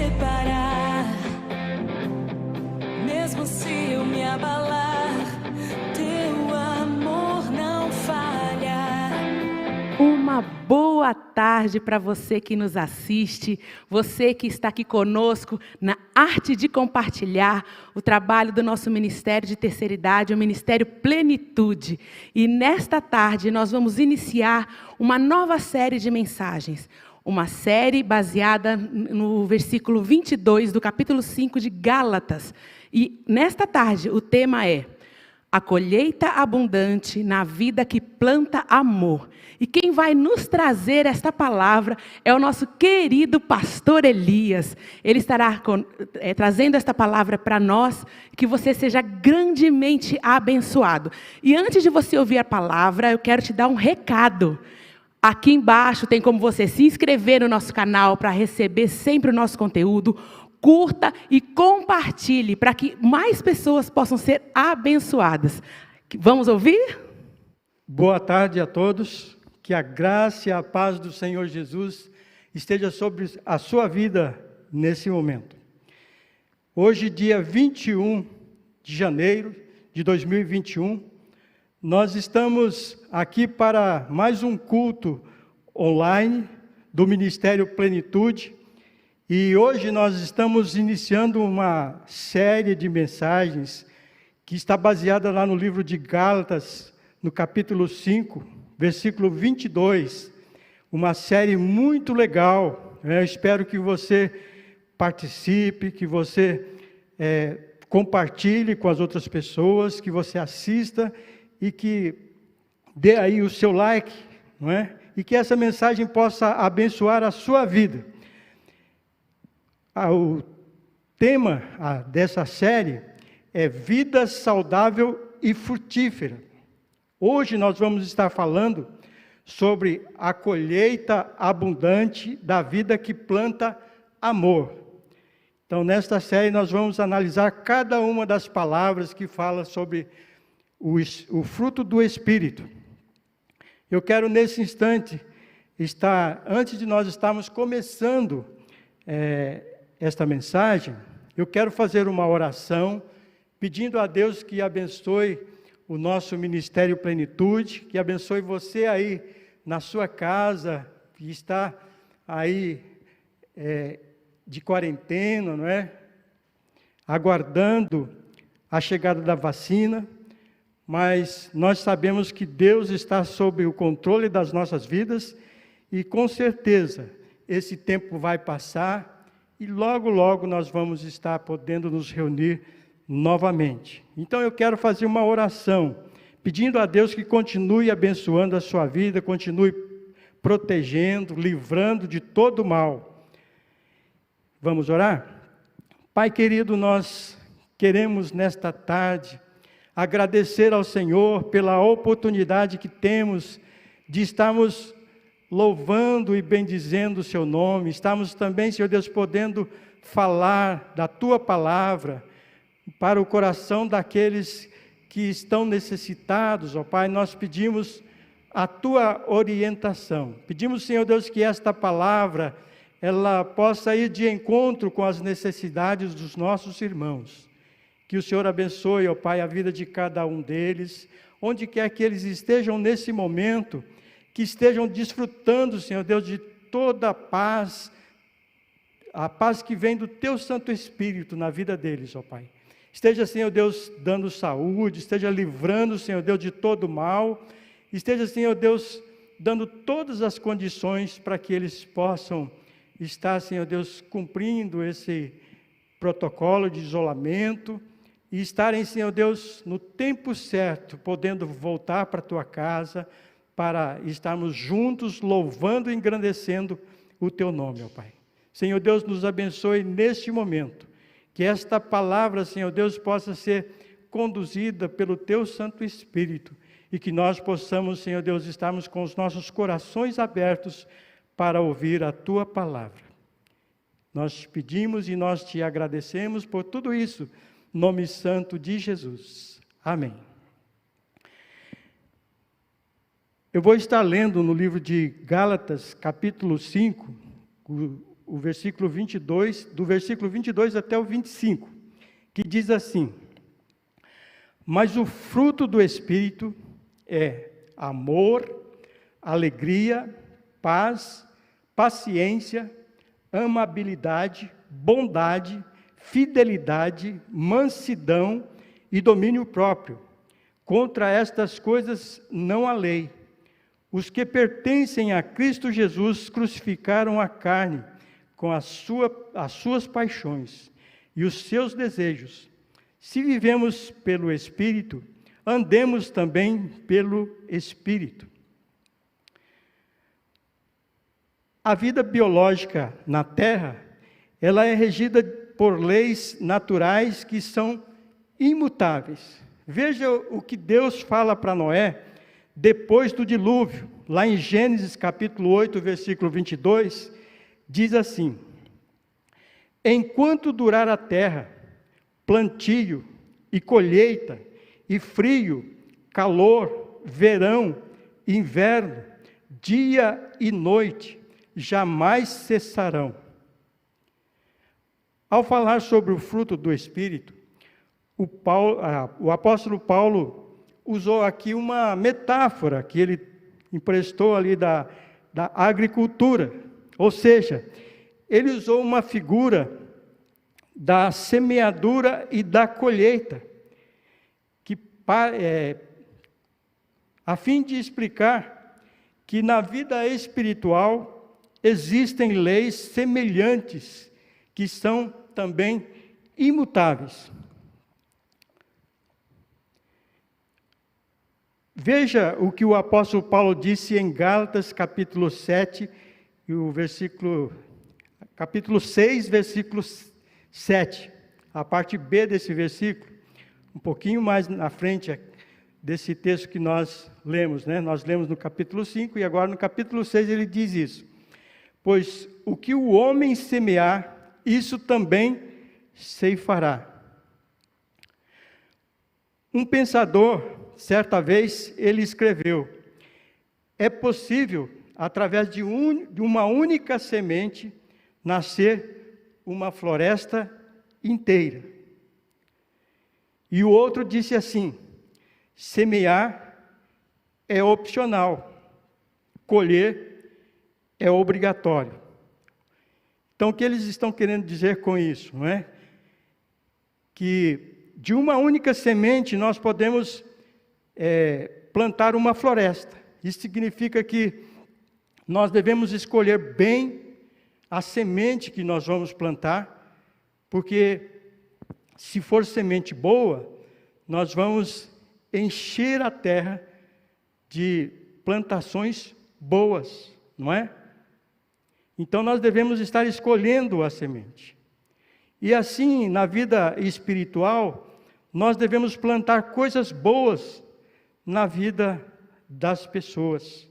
separar, mesmo se eu me abalar, teu amor não falha. Uma boa tarde para você que nos assiste, você que está aqui conosco na arte de compartilhar o trabalho do nosso Ministério de Terceira Idade, o Ministério Plenitude. E nesta tarde nós vamos iniciar uma nova série de mensagens, uma série baseada no versículo 22 do capítulo 5 de Gálatas. E nesta tarde o tema é a colheita abundante na vida que planta amor. E quem vai nos trazer esta palavra é o nosso querido pastor Elias. Ele estará trazendo esta palavra para nós, que você seja grandemente abençoado. E antes de você ouvir a palavra, eu quero te dar um recado. Aqui embaixo tem como você se inscrever no nosso canal para receber sempre o nosso conteúdo. Curta e compartilhe para que mais pessoas possam ser abençoadas. Vamos ouvir? Boa tarde a todos. Que a graça e a paz do Senhor Jesus esteja sobre a sua vida nesse momento. Hoje, dia 21 de janeiro de 2021, nós estamos aqui para mais um culto online do Ministério Plenitude. E hoje nós estamos iniciando uma série de mensagens que está baseada lá no livro de Gálatas, no capítulo 5, versículo 22. Uma série muito legal. Eu espero que você participe, que você compartilhe com as outras pessoas, que você assista e que dê aí o seu like, não é? E que essa mensagem possa abençoar a sua vida. O tema dessa série é vida saudável e frutífera. Hoje nós vamos estar falando sobre a colheita abundante da vida que planta amor. Então, nesta série nós vamos analisar cada uma das palavras que fala sobre o fruto do Espírito. Eu quero nesse instante antes de nós estarmos começando esta mensagem, eu quero fazer uma oração, pedindo a Deus que abençoe o nosso Ministério Plenitude, que abençoe você aí na sua casa, que está aí de quarentena, não é? Aguardando a chegada da vacina, mas nós sabemos que Deus está sob o controle das nossas vidas e com certeza esse tempo vai passar e logo, logo nós vamos estar podendo nos reunir novamente. Então eu quero fazer uma oração, pedindo a Deus que continue abençoando a sua vida, continue protegendo, livrando de todo mal. Vamos orar? Pai querido, nós queremos nesta tarde agradecer ao Senhor pela oportunidade que temos de estarmos louvando e bendizendo o seu nome. Estamos também, Senhor Deus, podendo falar da tua palavra para o coração daqueles que estão necessitados, ó Pai. Nós pedimos a tua orientação. Pedimos, Senhor Deus, que esta palavra ela possa ir de encontro com as necessidades dos nossos irmãos. Que o Senhor abençoe, ó Pai, a vida de cada um deles, onde quer que eles estejam nesse momento, que estejam desfrutando, Senhor Deus, de toda a paz que vem do Teu Santo Espírito na vida deles, ó Pai. Esteja, Senhor Deus, dando saúde, esteja livrando, Senhor Deus, de todo mal, esteja, Senhor Deus, dando todas as condições para que eles possam estar, Senhor Deus, cumprindo esse protocolo de isolamento e estarem, Senhor Deus, no tempo certo, podendo voltar para a Tua casa, para estarmos juntos louvando e engrandecendo o Teu nome, ó Pai. Senhor Deus, nos abençoe neste momento, que esta palavra, Senhor Deus, possa ser conduzida pelo Teu Santo Espírito e que nós possamos, Senhor Deus, estarmos com os nossos corações abertos para ouvir a Tua palavra. Nós te pedimos e nós te agradecemos por tudo isso, em nome santo de Jesus. Amém. Eu vou estar lendo no livro de Gálatas, capítulo 5, o versículo 22, do versículo 22 até o 25, que diz assim: mas o fruto do Espírito é amor, alegria, paz, paciência, amabilidade, bondade, fidelidade, mansidão e domínio próprio. Contra estas coisas não há lei. Os que pertencem a Cristo Jesus crucificaram a carne com as suas paixões e os seus desejos. Se vivemos pelo Espírito, andemos também pelo Espírito. A vida biológica na Terra, ela é regida por leis naturais que são imutáveis. Veja o que Deus fala para Noé depois do dilúvio, lá em Gênesis capítulo 8, versículo 22, diz assim: enquanto durar a terra, plantio e colheita, e frio, calor, verão, inverno, dia e noite, jamais cessarão. Ao falar sobre o fruto do Espírito, o apóstolo Paulo usou aqui uma metáfora que ele emprestou ali da agricultura. Ou seja, ele usou uma figura da semeadura e da colheita, a fim de explicar que na vida espiritual existem leis semelhantes que são também imutáveis. Veja o que o apóstolo Paulo disse em Gálatas, capítulo 7, e o capítulo 6, versículo 7, a parte B desse versículo, um pouquinho mais na frente desse texto que nós lemos, né? Nós lemos no capítulo 5 e agora no capítulo 6 ele diz isso: pois o que o homem semear, isso também ceifará. Um pensador, certa vez, ele escreveu: é possível, através de uma única semente, nascer uma floresta inteira. E o outro disse assim: semear é opcional, colher é obrigatório. Então, o que eles estão querendo dizer com isso, não é? Que de uma única semente nós podemos plantar uma floresta. Isso significa que nós devemos escolher bem a semente que nós vamos plantar, porque se for semente boa, nós vamos encher a terra de plantações boas, não é? Então nós devemos estar escolhendo a semente. E assim, na vida espiritual, nós devemos plantar coisas boas na vida das pessoas.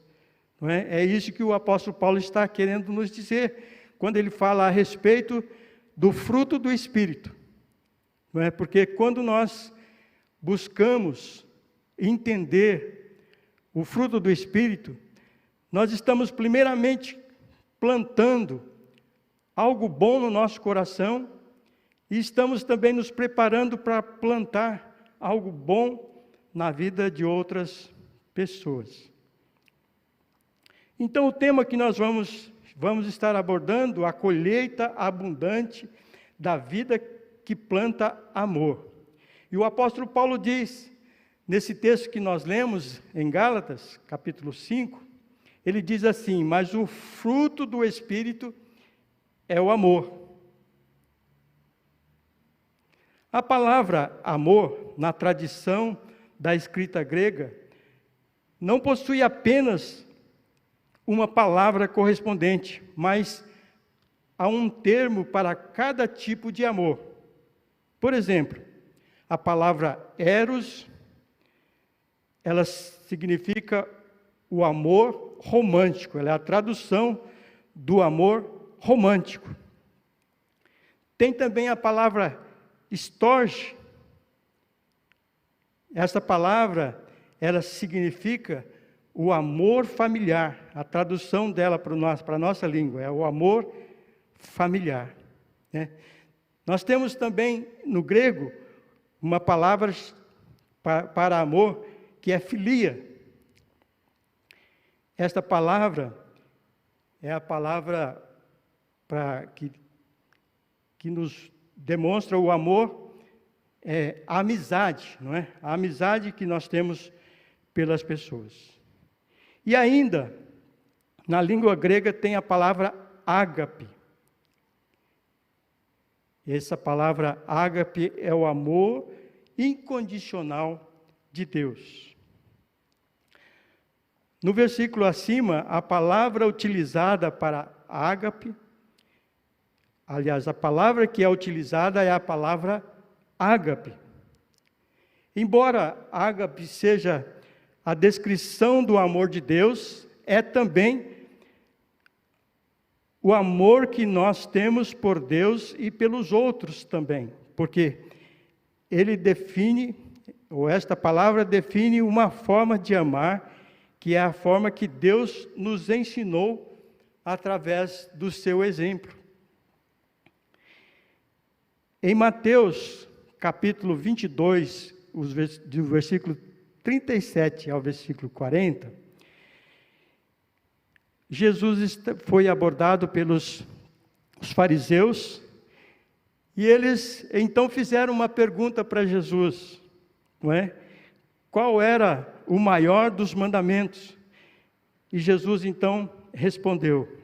Não é? É isso que o apóstolo Paulo está querendo nos dizer, quando ele fala a respeito do fruto do Espírito. Não é? Porque quando nós buscamos entender o fruto do Espírito, nós estamos primeiramente plantando algo bom no nosso coração e estamos também nos preparando para plantar algo bom na vida de outras pessoas. Então, o tema que nós vamos estar abordando, a colheita abundante da vida que planta amor. E o apóstolo Paulo diz, nesse texto que nós lemos em Gálatas, capítulo 5, ele diz assim: mas o fruto do Espírito é o amor. A palavra amor, na tradição da escrita grega, não possui apenas uma palavra correspondente, mas há um termo para cada tipo de amor. Por exemplo, a palavra eros, ela significa o amor romântico, ela é a tradução do amor romântico. Tem também a palavra storge. Essa palavra, ela significa o amor familiar. A tradução dela para a nossa língua é o amor familiar, né? Nós temos também no grego uma palavra para amor que é filia. Esta palavra é a palavra que nos demonstra o amor, a amizade, não é? A amizade que nós temos pelas pessoas. E ainda, na língua grega tem a palavra ágape. Essa palavra ágape é o amor incondicional de Deus. No versículo acima, a palavra utilizada para ágape, aliás, a palavra que é utilizada é a palavra ágape. Embora ágape seja a descrição do amor de Deus, é também o amor que nós temos por Deus e pelos outros também, porque ele define, ou esta palavra define uma forma de amar, que é a forma que Deus nos ensinou através do seu exemplo. Em Mateus, capítulo 22, do versículo 37 ao versículo 40, Jesus foi abordado pelos fariseus, e eles então fizeram uma pergunta para Jesus, não é? Qual era o maior dos mandamentos? E Jesus então respondeu: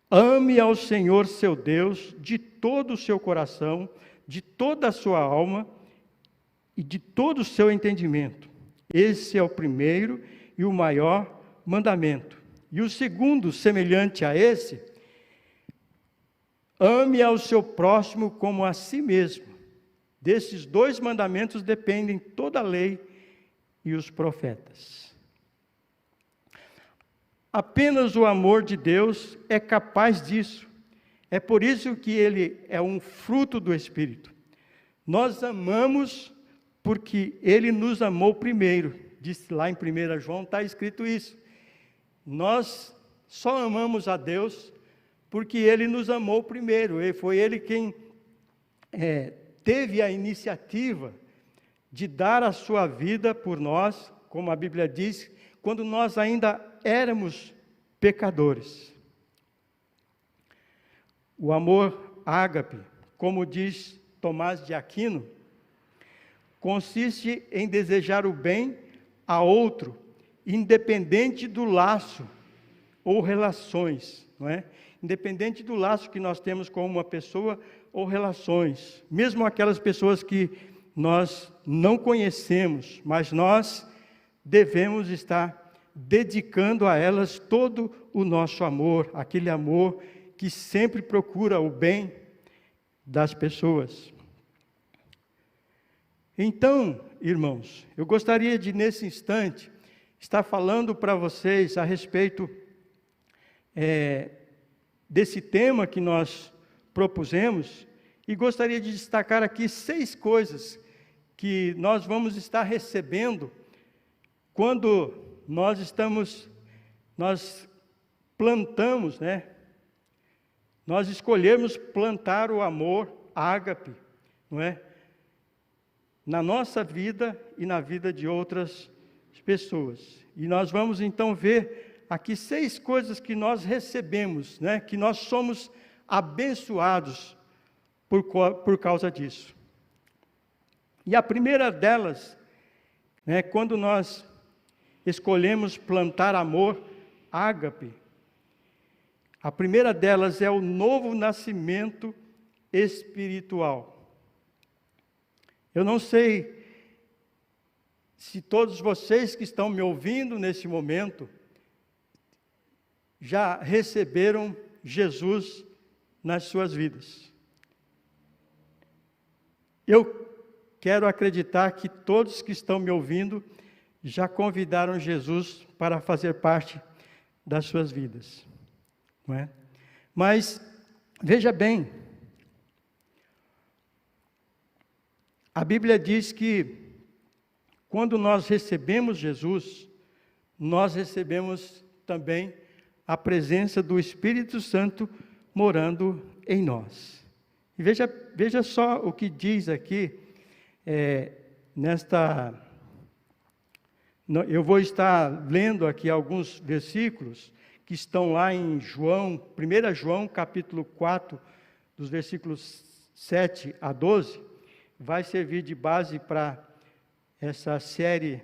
ame ao Senhor seu Deus de todo o seu coração, de toda a sua alma e de todo o seu entendimento. Esse é o primeiro e o maior mandamento. E o segundo, semelhante a esse, ame ao seu próximo como a si mesmo. Desses dois mandamentos dependem toda a lei e os profetas. Apenas o amor de Deus é capaz disso. É por isso que ele é um fruto do Espírito. Nós amamos porque ele nos amou primeiro. Diz lá em 1 João, está escrito isso. Nós só amamos a Deus porque ele nos amou primeiro. E foi ele quem teve a iniciativa de dar a sua vida por nós, como a Bíblia diz, quando nós ainda éramos pecadores. O amor ágape, como diz Tomás de Aquino, consiste em desejar o bem a outro, independente do laço ou relações, não é? Independente do laço que nós temos com uma pessoa ou relações, mesmo aquelas pessoas que nós não conhecemos, mas nós devemos estar dedicando a elas todo o nosso amor, aquele amor que sempre procura o bem das pessoas. Então, irmãos, eu gostaria de, nesse instante, estar falando para vocês a respeito desse tema que nós propusemos, e gostaria de destacar aqui 6 coisas que nós vamos estar recebendo quando nós plantamos, né? Nós escolhemos plantar o amor ágape, não é? Na nossa vida e na vida de outras pessoas. E nós vamos então ver aqui 6 coisas que nós recebemos, né? Que nós somos abençoados por causa disso. E a primeira delas, né, quando nós escolhemos plantar amor ágape, a primeira delas é o novo nascimento espiritual. Eu não sei se todos vocês que estão me ouvindo nesse momento já receberam Jesus nas suas vidas. Eu quero acreditar que todos que estão me ouvindo já convidaram Jesus para fazer parte das suas vidas, não é? Mas, veja bem, a Bíblia diz que quando nós recebemos Jesus, nós recebemos também a presença do Espírito Santo morando em nós. E veja só o que diz aqui, eu vou estar lendo aqui alguns versículos que estão lá em 1 João, capítulo 4, dos versículos 7 a 12, vai servir de base para essa série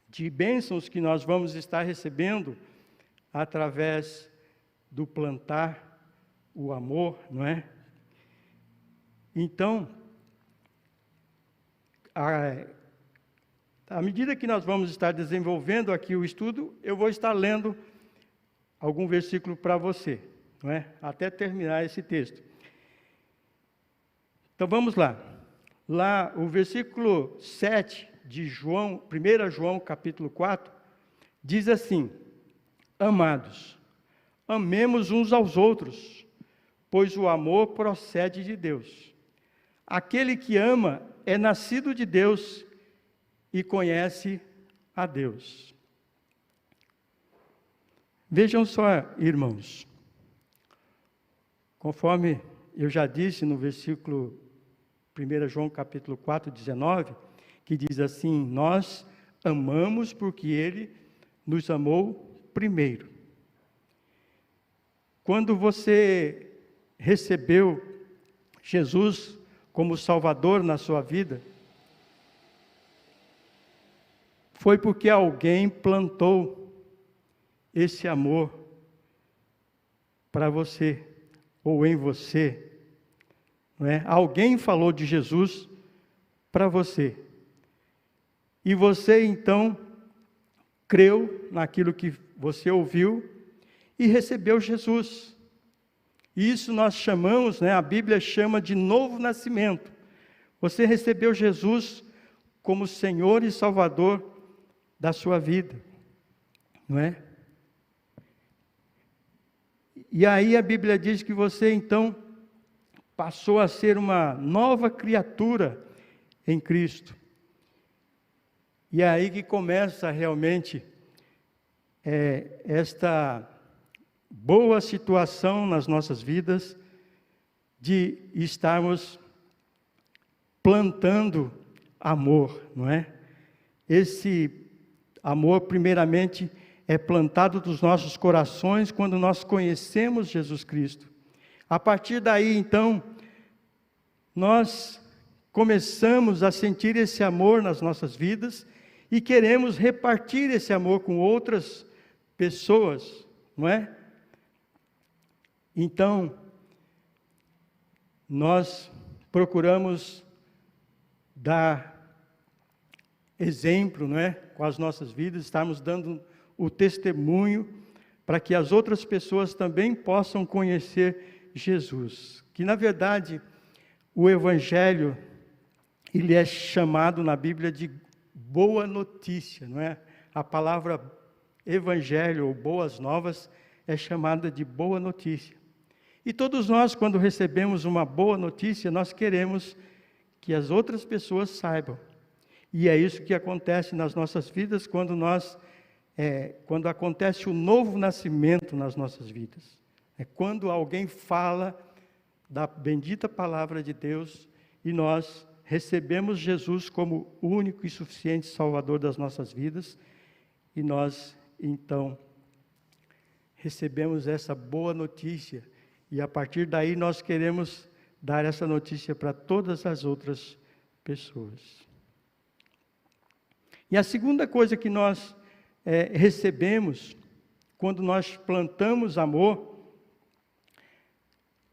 de bênçãos que nós vamos estar recebendo através do plantar o amor, não é? Então, à medida que nós vamos estar desenvolvendo aqui o estudo, eu vou estar lendo algum versículo para você, não é? Até terminar esse texto. Então vamos lá. Lá, o versículo 7 de 1 João capítulo 4, diz assim: Amados, amemos uns aos outros, pois o amor procede de Deus. Aquele que ama é nascido de Deus e conhece a Deus. Vejam só, irmãos, conforme eu já disse no versículo 1 João capítulo 4, 19, que diz assim: nós amamos porque Ele nos amou primeiro. Quando você recebeu Jesus como Salvador na sua vida, foi porque alguém plantou esse amor para você, ou em você, não é? Alguém falou de Jesus para você, e você então creu naquilo que você ouviu e recebeu Jesus. Isso nós chamamos, a Bíblia chama de novo nascimento. Você recebeu Jesus como Senhor e Salvador da sua vida, não é? E aí a Bíblia diz que você então passou a ser uma nova criatura em Cristo. E é aí que começa realmente esta boa situação nas nossas vidas de estarmos plantando amor, não é? Esse amor, primeiramente, é plantado nos nossos corações quando nós conhecemos Jesus Cristo. A partir daí, então, nós começamos a sentir esse amor nas nossas vidas e queremos repartir esse amor com outras pessoas, não é? Então, nós procuramos dar exemplo, não é? Com as nossas vidas, estamos dando o testemunho para que as outras pessoas também possam conhecer Jesus. Que, na verdade, o Evangelho, ele é chamado na Bíblia de boa notícia, não é? A palavra Evangelho ou boas novas é chamada de boa notícia. E todos nós, quando recebemos uma boa notícia, nós queremos que as outras pessoas saibam. E é isso que acontece nas nossas vidas quando acontece o novo nascimento nas nossas vidas. É quando alguém fala da bendita palavra de Deus e nós recebemos Jesus como único e suficiente Salvador das nossas vidas, e nós, então, recebemos essa boa notícia, e a partir daí nós queremos dar essa notícia para todas as outras pessoas. E a segunda coisa que nós recebemos quando nós plantamos amor,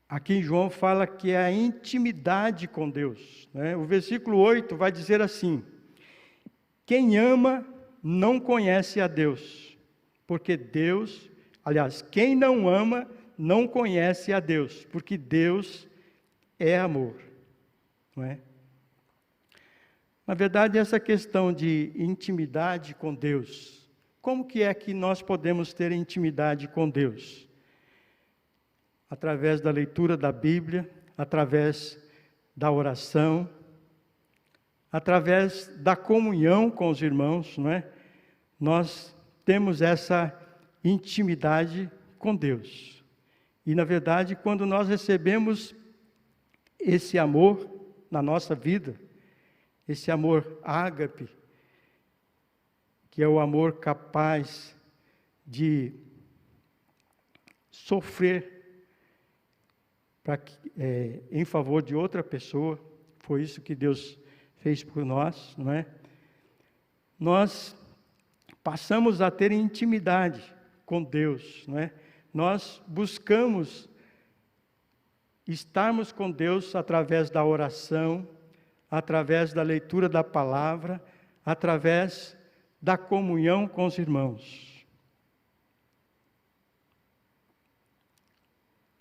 aqui em João fala que é a intimidade com Deus, né? O versículo 8 vai dizer assim: quem ama não conhece a Deus, porque Deus, quem não ama não conhece a Deus, porque Deus é amor, não é? Na verdade, essa questão de intimidade com Deus, como que é que nós podemos ter intimidade com Deus? Através da leitura da Bíblia, através da oração, através da comunhão com os irmãos, não é? Nós temos essa intimidade com Deus. E, na verdade, quando nós recebemos esse amor na nossa vida, esse amor ágape, que é o amor capaz de sofrer em favor de outra pessoa, foi isso que Deus fez por nós, não é? Nós passamos a ter intimidade com Deus, não é? Nós buscamos estarmos com Deus através da oração, através da leitura da palavra, através da comunhão com os irmãos.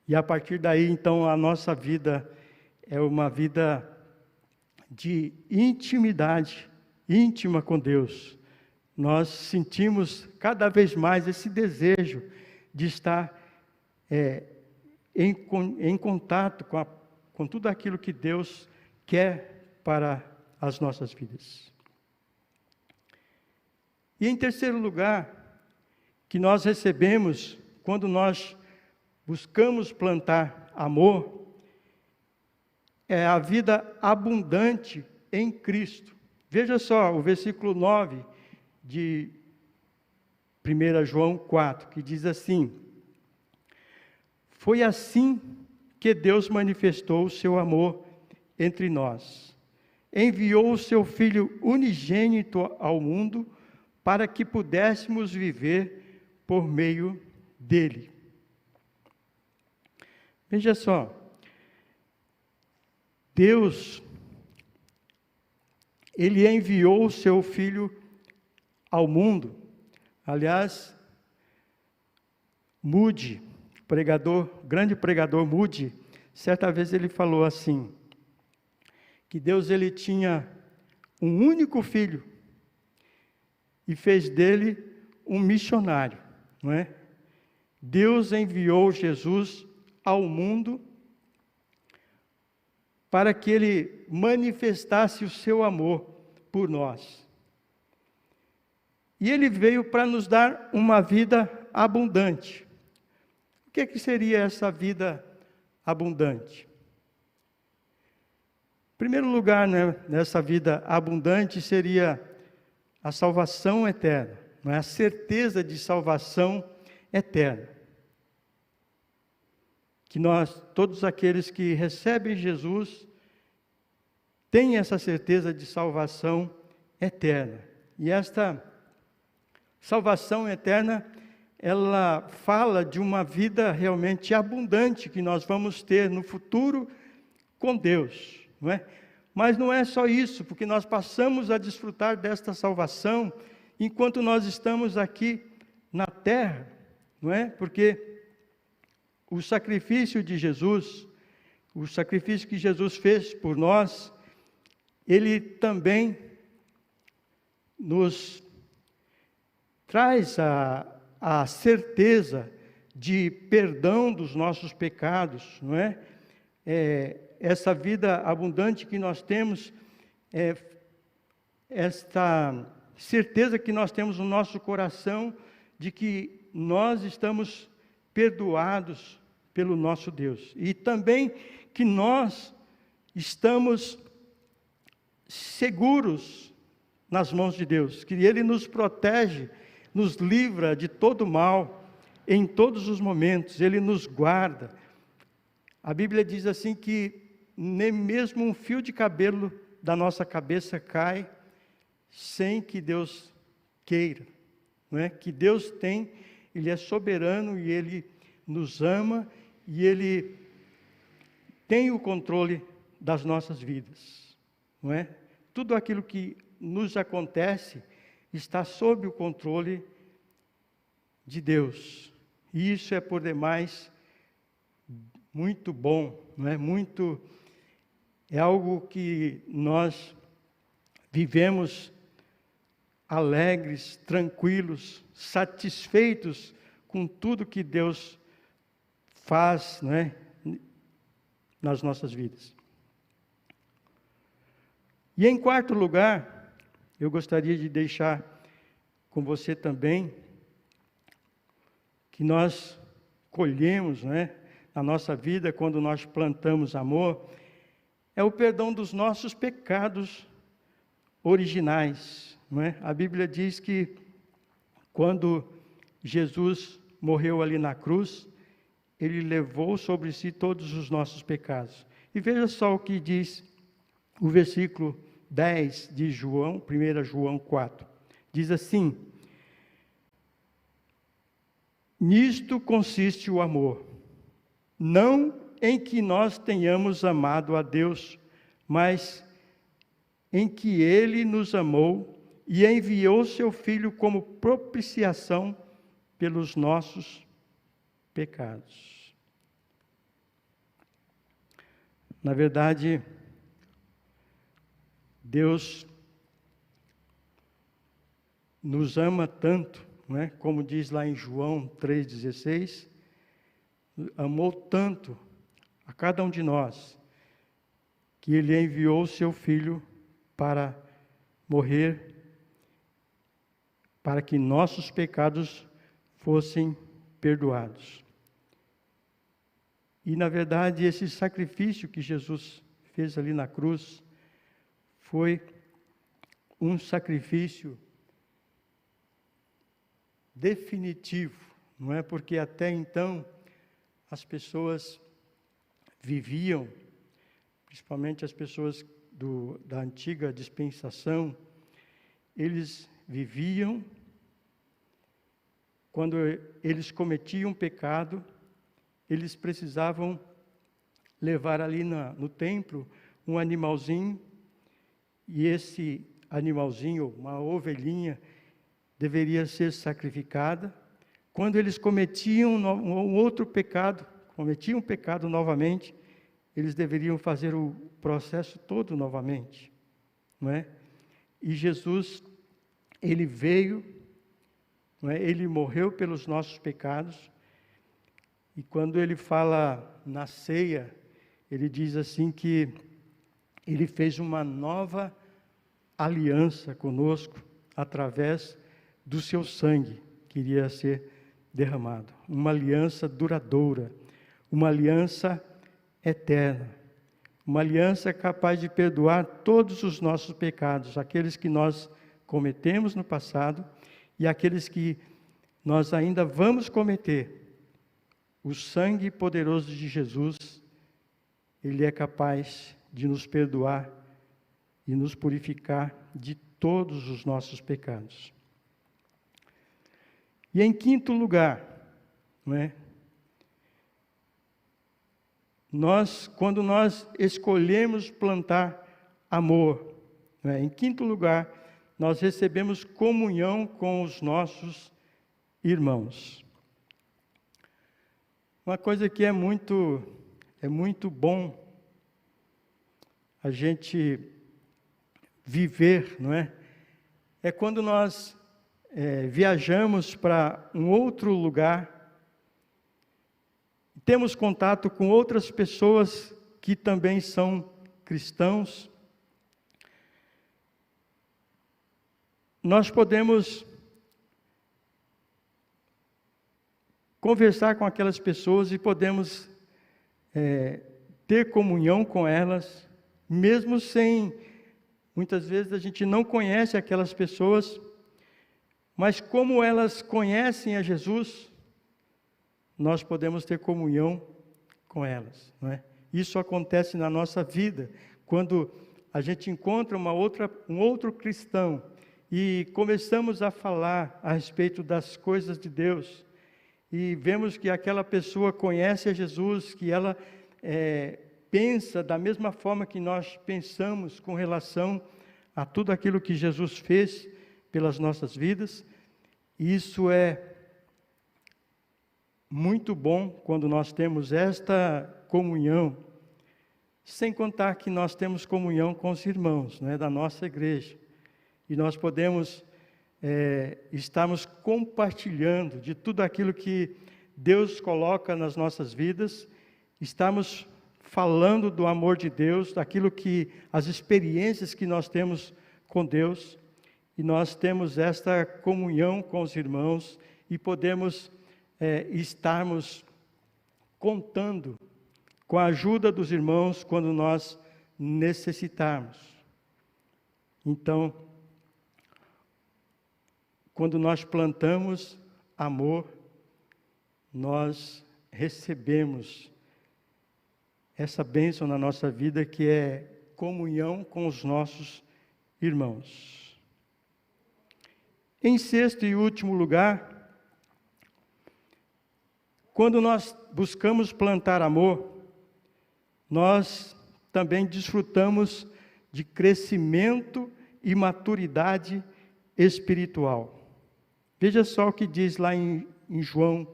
E a partir daí, então, a nossa vida é uma vida de intimidade, íntima com Deus. Nós sentimos cada vez mais esse desejo de estar em contato com tudo aquilo que Deus quer para as nossas vidas. E em terceiro lugar, que nós recebemos quando nós buscamos plantar amor, é a vida abundante em Cristo. Veja só o versículo 9 de 1 João 4, que diz assim: foi assim que Deus manifestou o seu amor entre nós. Enviou o seu Filho unigênito ao mundo para que pudéssemos viver por meio dele. Veja só, Deus, Ele enviou o seu Filho ao mundo. Aliás, Moody, grande pregador Moody, certa vez ele falou assim, que Deus ele tinha um único filho e fez dele um missionário, não é? Deus enviou Jesus ao mundo para que ele manifestasse o seu amor por nós. E ele veio para nos dar uma vida abundante. O que seria essa vida abundante? Em primeiro lugar, né, nessa vida abundante seria a salvação eterna, não é? A certeza de salvação eterna. Que nós, todos aqueles que recebem Jesus, têm essa certeza de salvação eterna. E esta salvação eterna, ela fala de uma vida realmente abundante que nós vamos ter no futuro com Deus, não é? Mas não é só isso, porque nós passamos a desfrutar desta salvação enquanto nós estamos aqui na terra, não é? Porque o sacrifício de Jesus, o sacrifício que Jesus fez por nós, ele também nos traz a certeza de perdão dos nossos pecados, não é? Essa vida abundante que nós temos, esta certeza que nós temos no nosso coração de que nós estamos perdoados pelo nosso Deus. E também que nós estamos seguros nas mãos de Deus, que Ele nos protege, nos livra de todo mal, em todos os momentos, Ele nos guarda. A Bíblia diz assim que nem mesmo um fio de cabelo da nossa cabeça cai sem que Deus queira, não é? Que Deus tem, Ele é soberano e Ele nos ama e Ele tem o controle das nossas vidas, não é? Tudo aquilo que nos acontece está sob o controle de Deus. E isso é por demais muito bom, não é? É algo que nós vivemos alegres, tranquilos, satisfeitos com tudo que Deus faz, não é? Nas nossas vidas. E em quarto lugar, eu gostaria de deixar com você também que nós colhemos, não é? na nossa vida, quando nós plantamos amor, é o perdão dos nossos pecados originais, não é? A Bíblia diz que quando Jesus morreu ali na cruz, ele levou sobre si todos os nossos pecados. E veja só o que diz o versículo 10 de João, 1 João 4. Diz assim: nisto consiste o amor, não em que nós tenhamos amado a Deus, mas em que Ele nos amou e enviou seu Filho como propiciação pelos nossos pecados. Na verdade, Deus nos ama tanto, não é? Como diz lá em João 3,16, amou tanto a cada um de nós, que Ele enviou o seu Filho para morrer, para que nossos pecados fossem perdoados. E, na verdade, esse sacrifício que Jesus fez ali na cruz foi um sacrifício definitivo, não é? Porque até então as pessoas viviam, principalmente as pessoas da antiga dispensação, eles viviam, quando eles cometiam pecado, eles precisavam levar ali no templo um animalzinho, e esse animalzinho, uma ovelhinha, deveria ser sacrificada. Quando eles cometiam um outro pecado, cometiam um pecado novamente, eles deveriam fazer o processo todo novamente, não é? E Jesus, Ele veio, não é? Ele morreu pelos nossos pecados, e quando Ele fala na ceia, Ele diz assim que Ele fez uma nova aliança conosco, através do seu sangue, que iria ser derramado. Uma aliança duradoura, uma aliança eterna, uma aliança capaz de perdoar todos os nossos pecados, aqueles que nós cometemos no passado e aqueles que nós ainda vamos cometer. O sangue poderoso de Jesus, Ele é capaz de nos perdoar e nos purificar de todos os nossos pecados. E em quinto lugar, não é? Quando nós escolhemos plantar amor, não é? Em quinto lugar, nós recebemos comunhão com os nossos irmãos. Uma coisa que é muito bom a gente viver, não é? É quando nós viajamos para um outro lugar, temos contato com outras pessoas que também são cristãos, nós podemos conversar com aquelas pessoas e podemos ter comunhão com elas, mesmo sem, muitas vezes a gente não conhece aquelas pessoas, mas como elas conhecem a Jesus, nós podemos ter comunhão com elas, não é? Isso acontece na nossa vida, quando a gente encontra um outro cristão e começamos a falar a respeito das coisas de Deus, e vemos que aquela pessoa conhece a Jesus, que ela pensa da mesma forma que nós pensamos com relação a tudo aquilo que Jesus fez pelas nossas vidas. Isso é muito bom quando nós temos esta comunhão, sem contar que nós temos comunhão com os irmãos, né, da nossa igreja, e nós podemos estarmos compartilhando de tudo aquilo que Deus coloca nas nossas vidas, estamos falando do amor de Deus, daquilo que, as experiências que nós temos com Deus, e nós temos esta comunhão com os irmãos, e podemos estarmos contando com a ajuda dos irmãos quando nós necessitarmos. Então, quando nós plantamos amor, nós recebemos essa bênção na nossa vida, que é comunhão com os nossos irmãos. Em sexto e último lugar, quando nós buscamos plantar amor, nós também desfrutamos de crescimento e maturidade espiritual. Veja só o que diz lá em João,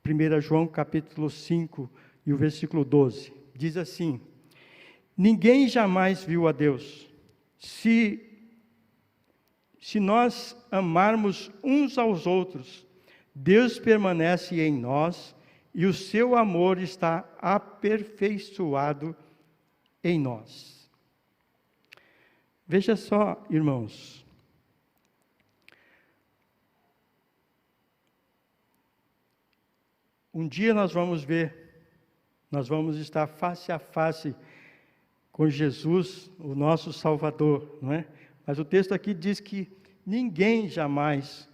1 João capítulo 5 e o versículo 12. Diz assim: ninguém jamais viu a Deus. Se nós amarmos uns aos outros, Deus permanece em nós e o seu amor está aperfeiçoado em nós. Veja só, irmãos. Um dia nós vamos estar face a face com Jesus, o nosso Salvador, não é? Mas o texto aqui diz que ninguém jamais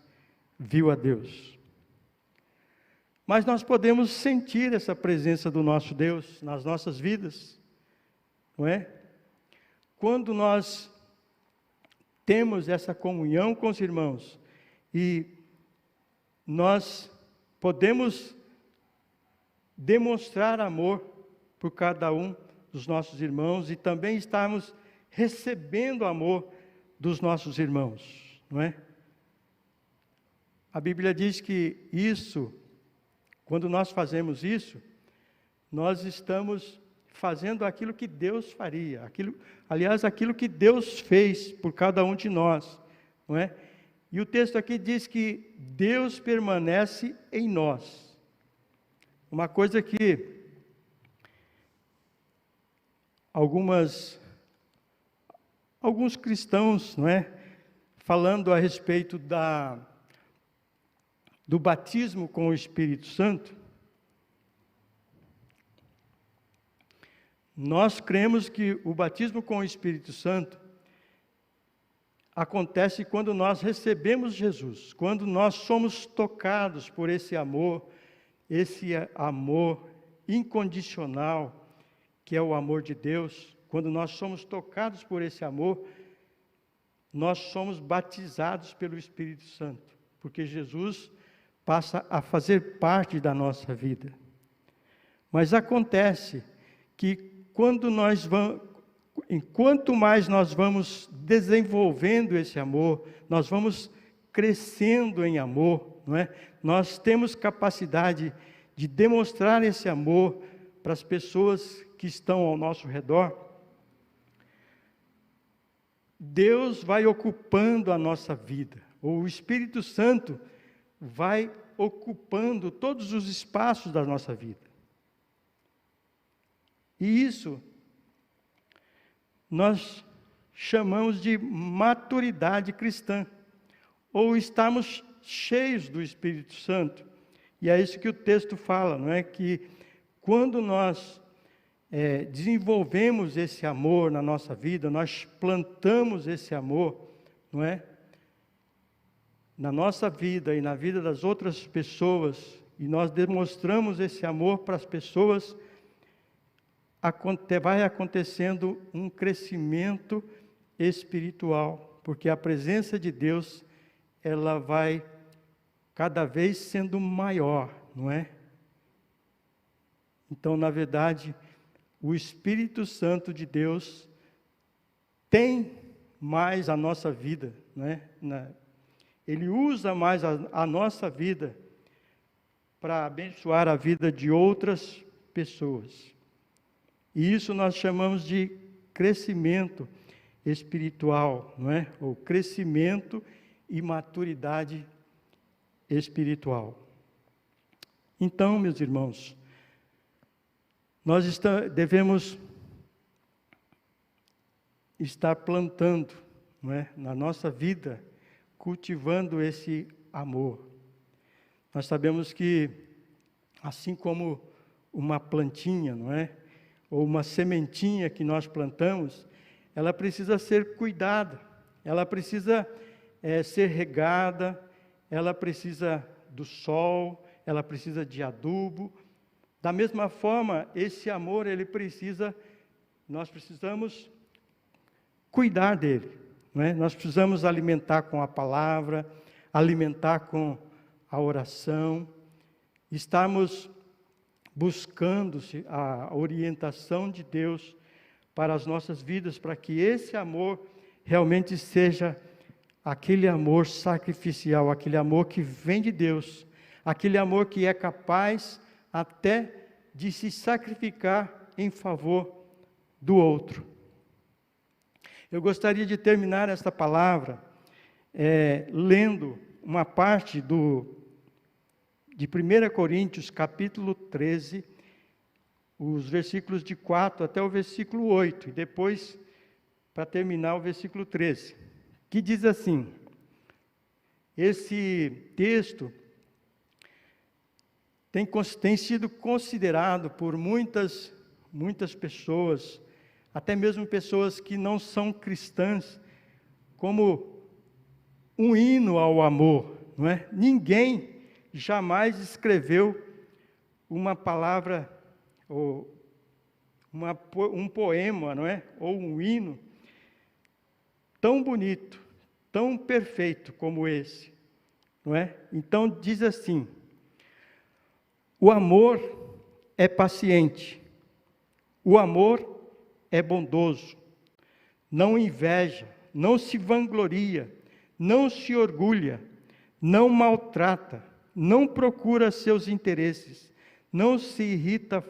viu a Deus. Mas nós podemos sentir essa presença do nosso Deus nas nossas vidas, não é? Quando nós temos essa comunhão com os irmãos e nós podemos demonstrar amor por cada um dos nossos irmãos e também estarmos recebendo amor dos nossos irmãos, não é? A Bíblia diz que isso, quando nós fazemos isso, nós estamos fazendo aquilo que Deus faria, aquilo que Deus fez por cada um de nós, não é? E o texto aqui diz que Deus permanece em nós. Uma coisa que alguns cristãos, não é, falando a respeito do batismo com o Espírito Santo, nós cremos que o batismo com o Espírito Santo acontece quando nós recebemos Jesus, quando nós somos tocados por esse amor incondicional, que é o amor de Deus. Quando nós somos tocados por esse amor, nós somos batizados pelo Espírito Santo, porque Jesus passa a fazer parte da nossa vida. Mas acontece que enquanto mais nós vamos desenvolvendo esse amor, nós vamos crescendo em amor, não é? Nós temos capacidade de demonstrar esse amor para as pessoas que estão ao nosso redor. Deus vai ocupando a nossa vida, ou o Espírito Santo vai ocupando todos os espaços da nossa vida. E isso nós chamamos de maturidade cristã, ou estarmos cheios do Espírito Santo. E é isso que o texto fala, não é? Que quando nós desenvolvemos esse amor na nossa vida, nós plantamos esse amor, não é? Na nossa vida e na vida das outras pessoas, e nós demonstramos esse amor para as pessoas, vai acontecendo um crescimento espiritual, porque a presença de Deus, ela vai cada vez sendo maior, não é? Então, na verdade, o Espírito Santo de Deus tem mais a nossa vida, não é? Ele usa mais a nossa vida para abençoar a vida de outras pessoas. E isso nós chamamos de crescimento espiritual, não é? Ou crescimento e maturidade espiritual. Então, meus irmãos, nós devemos estar plantando, não é, na nossa vida, cultivando esse amor. Nós sabemos que, assim como uma plantinha, não é? Ou uma sementinha que nós plantamos, ela precisa ser cuidada, ela precisa ser regada, ela precisa do sol, ela precisa de adubo. Da mesma forma, esse amor, nós precisamos cuidar dele, não é? Nós precisamos alimentar com a palavra, alimentar com a oração, estarmos buscando a orientação de Deus para as nossas vidas, para que esse amor realmente seja aquele amor sacrificial, aquele amor que vem de Deus, aquele amor que é capaz até de se sacrificar em favor do outro. Eu gostaria de terminar esta palavra lendo uma parte de 1 Coríntios, capítulo 13, os versículos de 4 até o versículo 8, e depois, para terminar, o versículo 13, que diz assim: esse texto tem sido considerado por muitas pessoas, até mesmo pessoas que não são cristãs, como um hino ao amor, não é? Ninguém jamais escreveu uma palavra, ou um poema, não é? Ou um hino tão bonito, tão perfeito como esse, não é? Então diz assim: o amor é paciente, o amor é bondoso, não inveja, não se vangloria, não se orgulha, não maltrata, não procura seus interesses, não se irrita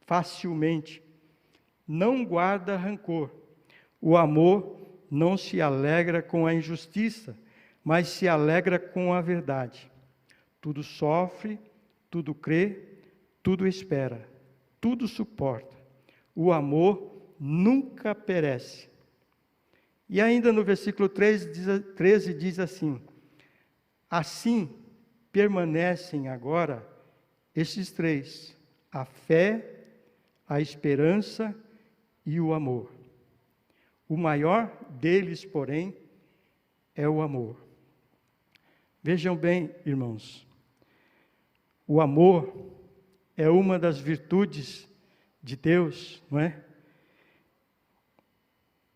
facilmente, não guarda rancor. O amor não se alegra com a injustiça, mas se alegra com a verdade. Tudo sofre, tudo crê, tudo espera, tudo suporta. O amor nunca perece. E ainda no versículo 13 diz assim: assim permanecem agora estes três: a fé, a esperança e o amor. O maior deles, porém, é o amor. Vejam bem, irmãos, o amor é uma das virtudes de Deus, não é?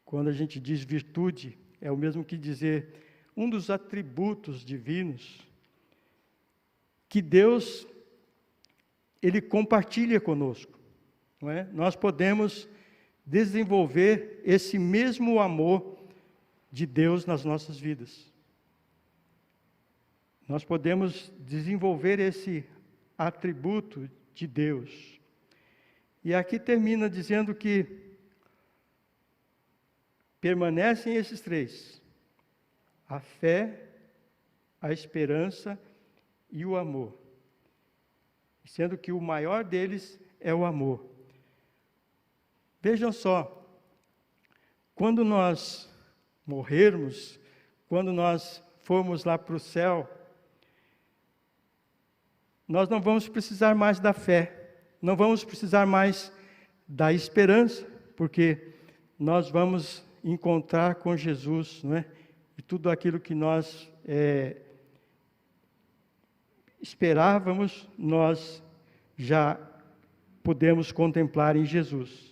Quando a gente diz virtude, é o mesmo que dizer um dos atributos divinos que Deus, Ele compartilha conosco, não é? Nós podemos desenvolver esse mesmo amor de Deus nas nossas vidas. Nós podemos desenvolver esse atributo de Deus. E aqui termina dizendo que permanecem esses três: a fé, a esperança e o amor. Sendo que o maior deles é o amor. Vejam só, quando nós morrermos, quando nós formos lá para o céu, nós não vamos precisar mais da fé, não vamos precisar mais da esperança, porque nós vamos encontrar com Jesus, não é? E tudo aquilo que nós esperávamos, nós já podemos contemplar em Jesus.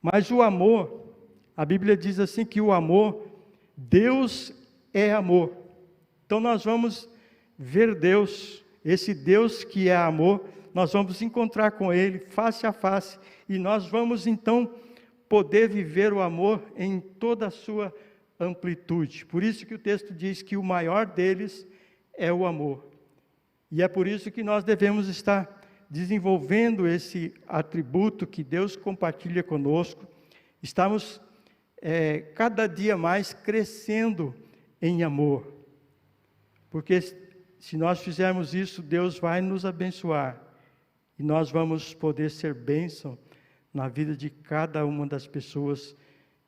Mas o amor, a Bíblia diz assim que o amor, Deus é amor. Então nós vamos ver Deus, esse Deus que é amor, nós vamos encontrar com Ele face a face, e nós vamos então poder viver o amor em toda a sua amplitude. Por isso que o texto diz que o maior deles é o amor. E é por isso que nós devemos estar desenvolvendo esse atributo que Deus compartilha conosco. Estamos cada dia mais crescendo em amor. Porque se nós fizermos isso, Deus vai nos abençoar. E nós vamos poder ser bênção na vida de cada uma das pessoas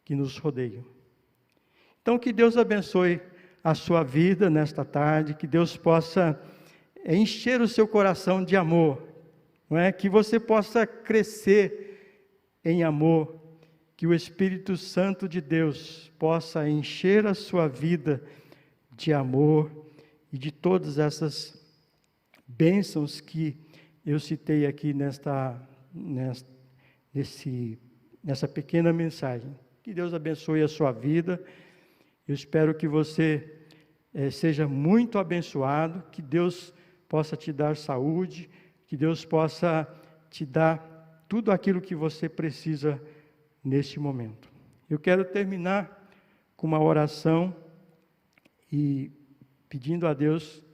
que nos rodeiam. Então, que Deus abençoe a sua vida nesta tarde, que Deus possa encher o seu coração de amor, não é? Que você possa crescer em amor, que o Espírito Santo de Deus possa encher a sua vida de amor e de todas essas bênçãos que eu citei aqui nessa pequena mensagem. Que Deus abençoe a sua vida. Eu espero que você seja muito abençoado, que Deus possa te dar saúde, que Deus possa te dar tudo aquilo que você precisa neste momento. Eu quero terminar com uma oração e pedindo a Deus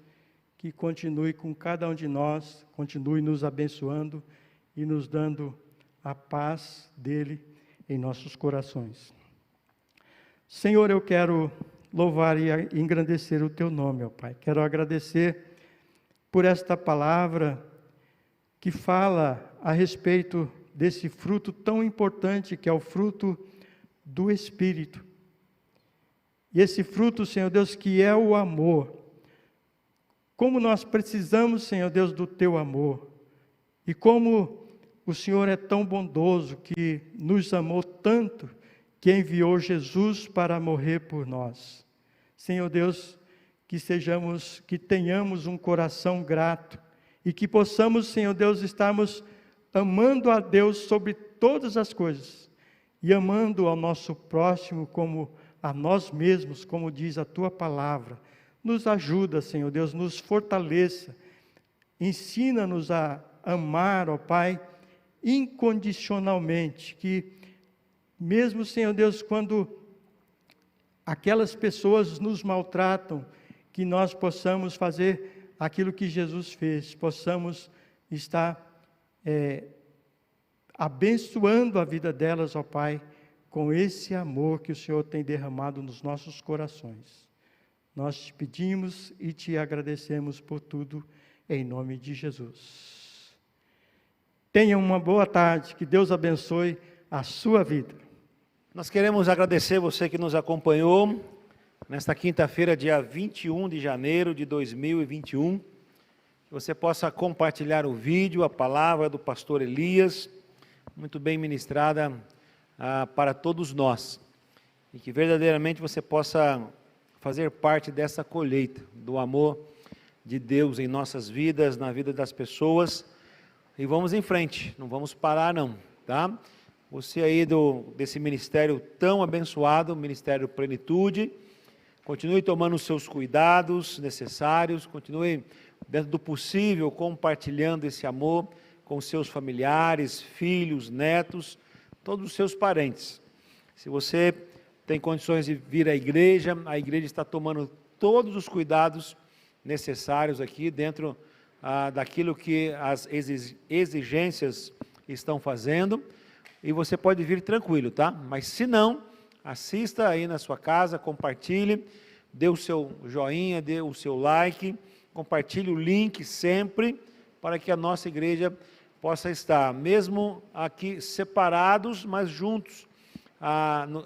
que continue com cada um de nós, continue nos abençoando e nos dando a paz dele em nossos corações. Senhor, eu quero louvar e engrandecer o teu nome, ó Pai. Quero agradecer por esta palavra que fala a respeito desse fruto tão importante que é o fruto do Espírito. E esse fruto, Senhor Deus, que é o amor. Como nós precisamos, Senhor Deus, do teu amor. E como o Senhor é tão bondoso, que nos amou tanto, que enviou Jesus para morrer por nós. Senhor Deus, que tenhamos um coração grato e que possamos, Senhor Deus, estarmos amando a Deus sobre todas as coisas e amando ao nosso próximo como a nós mesmos, como diz a tua palavra. Nos ajuda, Senhor Deus, nos fortaleça, ensina-nos a amar, ó Pai, incondicionalmente, que mesmo, Senhor Deus, quando aquelas pessoas nos maltratam, que nós possamos fazer aquilo que Jesus fez, possamos estar abençoando a vida delas, ó Pai, com esse amor que o Senhor tem derramado nos nossos corações. Nós te pedimos e te agradecemos por tudo, em nome de Jesus. Tenha uma boa tarde, que Deus abençoe a sua vida. Nós queremos agradecer você que nos acompanhou nesta quinta-feira, dia 21 de janeiro de 2021. Que você possa compartilhar o vídeo, a palavra do pastor Elias, muito bem ministrada para todos nós. E que verdadeiramente você possa fazer parte dessa colheita, do amor de Deus em nossas vidas, na vida das pessoas. E vamos em frente, não vamos parar não, tá? Você aí desse ministério tão abençoado, Ministério Plenitude, continue tomando os seus cuidados necessários, continue dentro do possível compartilhando esse amor com seus familiares, filhos, netos, todos os seus parentes. Se você tem condições de vir à igreja, a igreja está tomando todos os cuidados necessários aqui dentro daquilo que as exigências estão fazendo, e você pode vir tranquilo, tá? Mas se não, assista aí na sua casa, compartilhe, dê o seu joinha, dê o seu like, compartilhe o link sempre, para que a nossa igreja possa estar, mesmo aqui separados, mas juntos,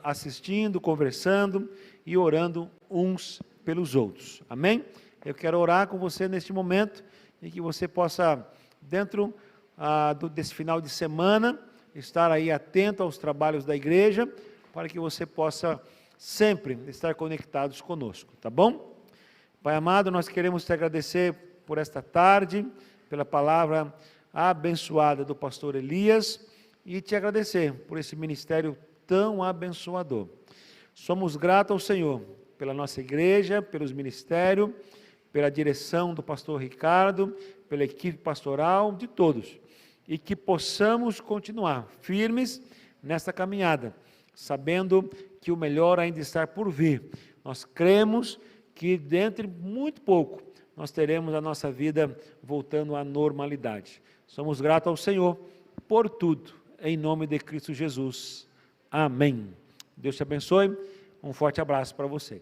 assistindo, conversando e orando uns pelos outros. Amém? Eu quero orar com você neste momento, e que você possa, dentro desse final de semana, estar aí atento aos trabalhos da igreja, para que você possa sempre estar conectados conosco, tá bom? Pai amado, nós queremos te agradecer por esta tarde, pela palavra abençoada do pastor Elias, e te agradecer por esse ministério tão abençoador. Somos gratos ao Senhor pela nossa igreja, pelos ministérios, pela direção do pastor Ricardo, pela equipe pastoral, de todos, e que possamos continuar firmes nesta caminhada, sabendo que o melhor ainda está por vir. Nós cremos que dentro de muito pouco nós teremos a nossa vida voltando à normalidade. Somos gratos ao Senhor por tudo, em nome de Cristo Jesus. Amém. Deus te abençoe. Um forte abraço para você.